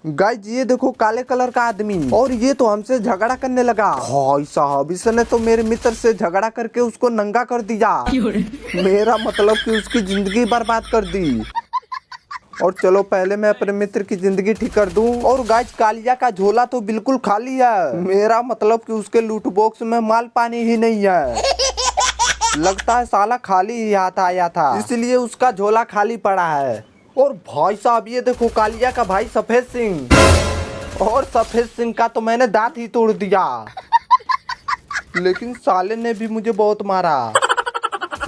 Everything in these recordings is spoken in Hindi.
गाइस ये देखो काले कलर का आदमी, और ये तो हमसे झगड़ा करने लगा। भाई साहब इसने तो मेरे मित्र से झगड़ा करके उसको नंगा कर दिया। मेरा मतलब कि उसकी जिंदगी बर्बाद कर दी। और चलो पहले मैं अपने मित्र की जिंदगी ठीक कर दूं। और गाइस कालिया का झोला तो बिल्कुल खाली है। मेरा मतलब कि उसके लूट बॉक्स में माल पानी ही नहीं है। लगता है साला खाली ही हाथ आया था, इसलिए उसका झोला खाली पड़ा है। और भाई साहब ये देखो कालिया का भाई सफेद सिंह, और सफेद सिंह का तो मैंने दांत ही तोड़ दिया। लेकिन साले ने भी मुझे बहुत मारा।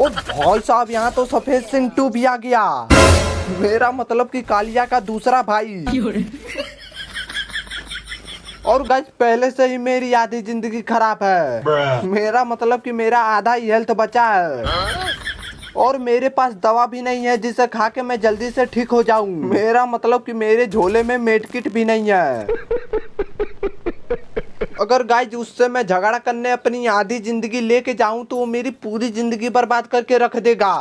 और भाई साहब यहाँ तो सफेद सिंह 2 भी आ गया। मेरा मतलब कि कालिया का दूसरा भाई। और गाइस पहले से ही मेरी आधी जिंदगी खराब है। मेरा मतलब कि मेरा आधा ही हेल्थ बचा है, और मेरे पास दवा भी नहीं है जिसे खा के मैं जल्दी से ठीक हो जाऊं। मेरा मतलब कि मेरे झोले में मेडकिट भी नहीं है। अगर गाइस उससे मैं झगड़ा करने अपनी आधी जिंदगी लेके जाऊं तो वो मेरी पूरी जिंदगी बर्बाद करके रख देगा।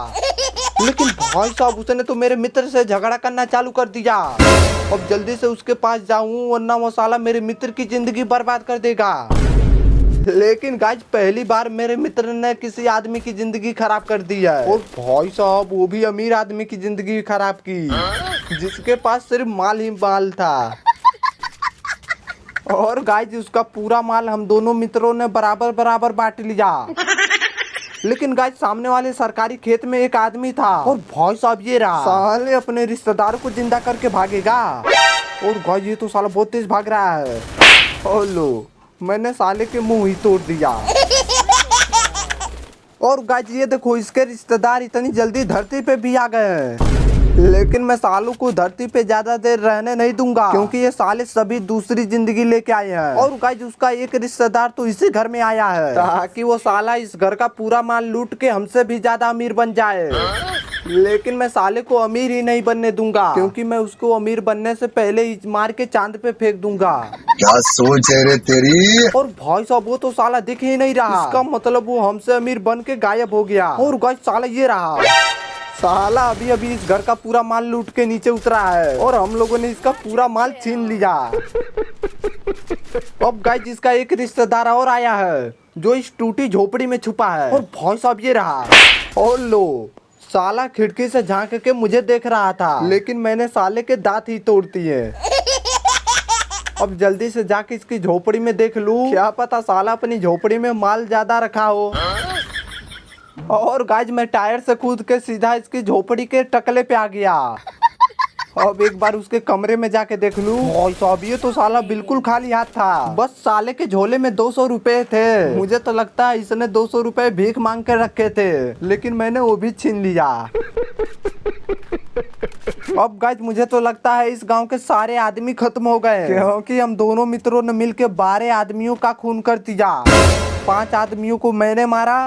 लेकिन भाई साहब उसने तो मेरे मित्र से झगड़ा करना चालू कर दिया। अब जल्दी से उसके पास जाऊं वरना वो साला मेरे मित्र की जिंदगी बर्बाद कर देगा। लेकिन गाइस पहली बार मेरे मित्र ने किसी आदमी की जिंदगी खराब कर दी है। और भाई साहब वो भी अमीर आदमी की जिंदगी खराब की, जिसके पास सिर्फ माल ही माल था। और गाइस उसका पूरा माल हम दोनों मित्रों ने बराबर बराबर बांट लिया। लेकिन गाइस सामने वाले सरकारी खेत में एक आदमी था, और भाई साहब ये रहा। साले अपने रिश्तेदार को जिंदा करके भागेगा। और गाइस ये तो साला बहुत तेज भाग रहा है। और लो मैंने साले के मुंह ही तोड़ दिया। और गाइस ये देखो इसके रिश्तेदार इतनी जल्दी धरती पे भी आ गए हैं। लेकिन मैं सालों को धरती पे ज्यादा देर रहने नहीं दूंगा, क्योंकि ये साले सभी दूसरी जिंदगी लेके आए हैं। और गाइस उसका एक रिश्तेदार तो इसी घर में आया है, ताकि वो साला इस घर का पूरा माल लूट के हमसे भी ज्यादा अमीर बन जाए। लेकिन मैं साले को अमीर ही नहीं बनने दूंगा, क्योंकि मैं उसको अमीर बनने से पहले ही मार के चांद पे फेंक दूंगा। क्या सोच है रे तेरी। और भाई साहब वो तो साला दिख ही नहीं रहा। इसका मतलब वो हमसे अमीर बन के गायब हो गया। और गाइस साला ये रहा। साला अभी अभी इस घर का पूरा माल लूट के नीचे उतरा है, और हम लोगों ने इसका पूरा माल छीन लिया। अब गाइस इसका एक रिश्तेदार और आया है, जो इस टूटी झोपड़ी में छुपा है। और भाई साहब ये रहा। और लो साला खिड़की से झांक के मुझे देख रहा था, लेकिन मैंने साले के दांत ही तोड़ दिए। अब जल्दी से जाके इसकी झोपड़ी में देख लूं, क्या पता साला अपनी झोपड़ी में माल ज्यादा रखा हो। और गाइस मैं टायर से कूद के सीधा इसकी झोपड़ी के टकले पे आ गया। अब एक बार उसके कमरे में जाके देख लूं। भाई साहब ये तो साला बिल्कुल खाली हाथ था। बस साले के झोले में 200 रुपए थे। मुझे तो लगता है इसने 200 रुपए भीख मांग के रखे थे, लेकिन मैंने वो भी छीन लिया। अब गाइस मुझे तो लगता है इस गांव के सारे आदमी खत्म हो गए, क्योंकि हम दोनों मित्रों ने मिलके 12 आदमियों का खून कर दिया। 5 आदमियों को मैंने मारा,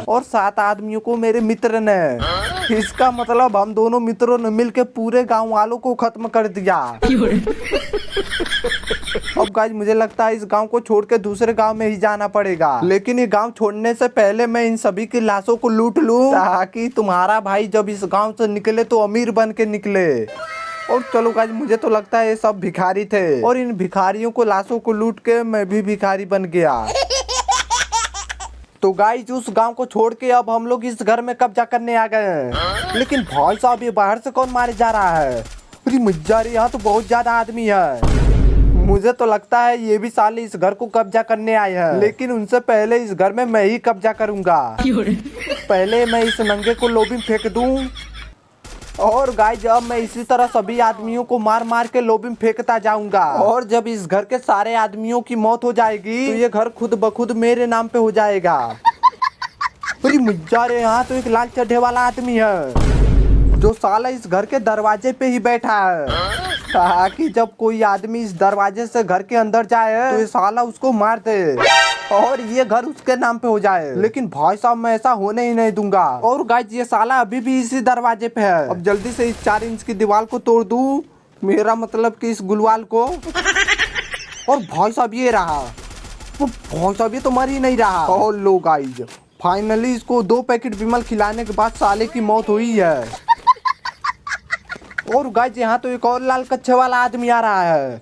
और 7 आदमियों को मेरे मित्र ने। इसका मतलब हम दोनों मित्रों ने मिलके पूरे गांव वालों को खत्म कर दिया। अब गाइस मुझे लगता है इस गांव को छोड़ के दूसरे गांव में ही जाना पड़ेगा। लेकिन ये गांव छोड़ने से पहले मैं इन सभी की लाशों को लूट लूं, ताकि तुम्हारा भाई जब इस गांव से निकले तो अमीर बन के निकले। और चलो गाइस मुझे तो लगता है ये सब भिखारी थे, और इन भिखारियों को लाशों को लूट के मैं भी भिखारी बन गया। तो गाइस उस गांव को छोड़ के अब हम लोग इस घर में कब्जा करने आ गए हैं। लेकिन भाई साहब ये बाहर से कौन मारे जा रहा है। अरे मजा रही, यहाँ तो बहुत ज्यादा आदमी है। मुझे तो लगता है ये भी साले इस घर को कब्जा करने आए हैं, लेकिन उनसे पहले इस घर में मैं ही कब्जा करूंगा। पहले मैं इस नंगे को लोबी में फेंक दूं, और गाइस जब मैं इसी तरह सभी आदमियों को मार मार के लोबी में फेंकता जाऊंगा। और जब इस घर के सारे आदमियों की मौत हो जाएगी तो ये घर खुद ब खुद मेरे नाम पे हो जाएगा। पूरी मजा रे, यहाँ तो एक लाल चड्ढे वाला आदमी है, जो साला इस घर के दरवाजे पे ही बैठा है, ताकि जब कोई आदमी इस दरवाजे से घर के अंदर जाए तो ये साला उसको मार दे, और ये घर उसके नाम पे हो जाए। लेकिन भाई साहब मैं ऐसा होने ही नहीं दूंगा। और गाइस ये साला अभी भी इसी दरवाजे पे है। अब जल्दी से इस 4 इंच की दीवार को तोड़ दूं, मेरा मतलब कि इस गुलवाल को। और भाई साहब ये रहा। भाई साहब ये तो मर ही नहीं रहा। और लो गाइस फाइनली इसको 2 पैकेट विमल खिलाने के बाद साले की मौत हुई है। और गाइस यहाँ तो एक और लाल कच्छे वाला आदमी आ रहा है।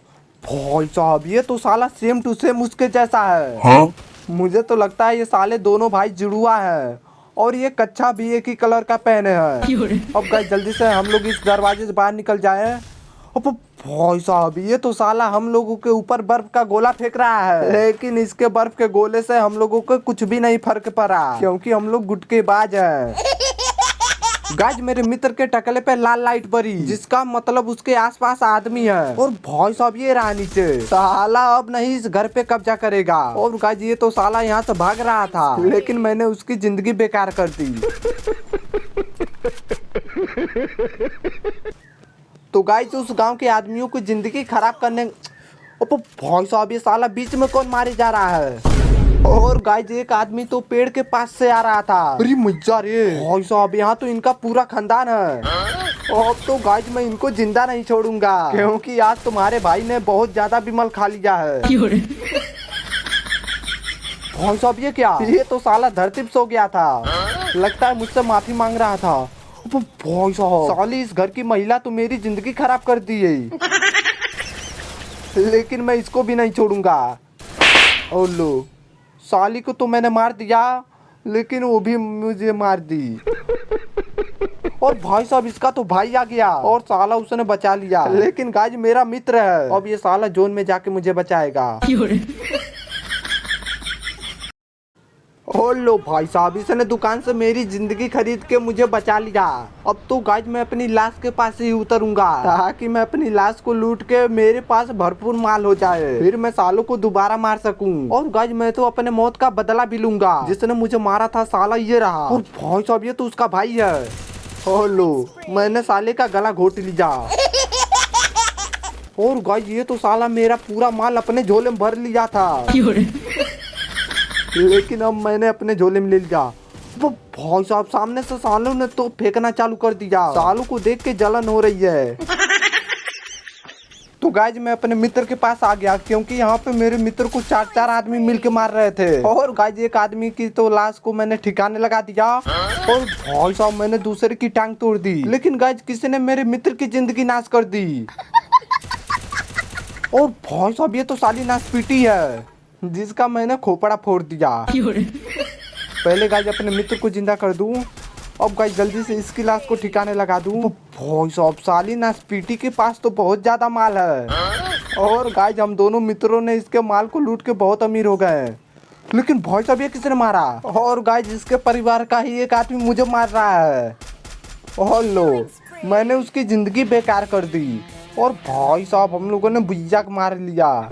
भाई साहब ये तो साला सेम टू सेम उसके जैसा है। हाँ? मुझे तो लगता है ये साले दोनों भाई जुड़ुआ है और ये कच्छा भी एक ही कलर का पहने हैं। अब गाइस जल्दी से हम लोग इस दरवाजे से बाहर निकल जाए। अब भाई साहब ये तो साला हम लोगों के ऊपर बर्फ का गोला फेंक रहा है, लेकिन इसके बर्फ के गोले से हम लोगों को कुछ भी नहीं फर्क पड़ा क्योंकि हम लोग गुटकेबाज हैं। गाइस मेरे मित्र के टकले पे लाल लाइट बरी, जिसका मतलब उसके आसपास आदमी है। और भाई साहब ये रहा नीचे, साला अब नहीं इस घर पे कब्जा करेगा। और गाइस ये तो साला यहाँ से भाग रहा था, लेकिन मैंने उसकी जिंदगी बेकार कर दी। तो गाइस उस गांव के आदमियों की जिंदगी खराब करने, भाई साहब ये साला बीच में कौन मारे जा रहा है। और गाइस एक आदमी तो पेड़ के पास से आ रहा था। अरे मजा रे भाई साहब यहाँ तो इनका पूरा खानदान है। अब तो गाइस मैं इनको जिंदा नहीं छोड़ूंगा क्योंकि आज तुम्हारे भाई ने बहुत ज्यादा विमल खा लिया है। भाई साहब ये क्या, ये तो साला धरती पे सो गया था, लगता है मुझसे माफी मांग रहा था। भाई साहब साली इस घर की महिला तो मेरी जिंदगी खराब कर दी है, लेकिन मैं इसको भी नहीं छोड़ूंगा। और लो साली को तो मैंने मार दिया, लेकिन वो भी मुझे मार दी। और भाई साहब इसका तो भाई आ गया और साला उसने बचा लिया, लेकिन गाइस मेरा मित्र है, अब ये साला जोन में जाके मुझे बचाएगा। और लो भाई साहब इसने दुकान से मेरी जिंदगी खरीद के मुझे बचा लिया। अब तो गाइस मैं अपनी लाश के पास ही उतरूंगा ताकि मैं अपनी लाश को लूट के मेरे पास भरपूर माल हो जाए, फिर मैं सालों को दोबारा मार सकूं। और गाइस मैं तो अपने मौत का बदला भी लूंगा, जिसने मुझे मारा था साला ये रहा। और भाई साहब ये तो उसका भाई है। और लो मैंने साले का गला घोट लिया। और गाइस ये तो साला मेरा पूरा माल अपने झोले में भर लिया था, लेकिन अब मैंने अपने झोले में ले लिया। वो भाई साहब सामने से सालों ने तो फेंकना चालू कर दिया, सालों को देख के जलन हो रही है। तो गाइस मैं अपने मित्र के पास आ गया क्योंकि यहाँ पे मेरे मित्र को 4 आदमी मिलके मार रहे थे। और गाइस एक आदमी की तो लाश को मैंने ठिकाने लगा दिया और भाई साहब मैंने दूसरे की टांग तोड़ दी, लेकिन गाइस किसी ने मेरे मित्र की जिंदगी नाश कर दी। और भाई साहब ये तो साली नाशपीटी है, जिसका मैंने खोपड़ा फोड़ दिया। पहले गाइस अपने मित्र को जिंदा कर दूं, अब गाइस जल्दी से इसकी लाश को ठिकाने लगा दूं। भाई साहब साली नाशपीटी के पास तो बहुत ज्यादा माल है और गाइस हम दोनों मित्रों ने इसके माल को लूट के बहुत अमीर हो गए। लेकिन भाई साहब ये किसने मारा। और गाइस इसके परिवार का ही एक आदमी मुझे मार रहा है। और लो मैंने उसकी जिंदगी बेकार कर दी और भाई साहब हम लोगों ने भैया को मार लिया।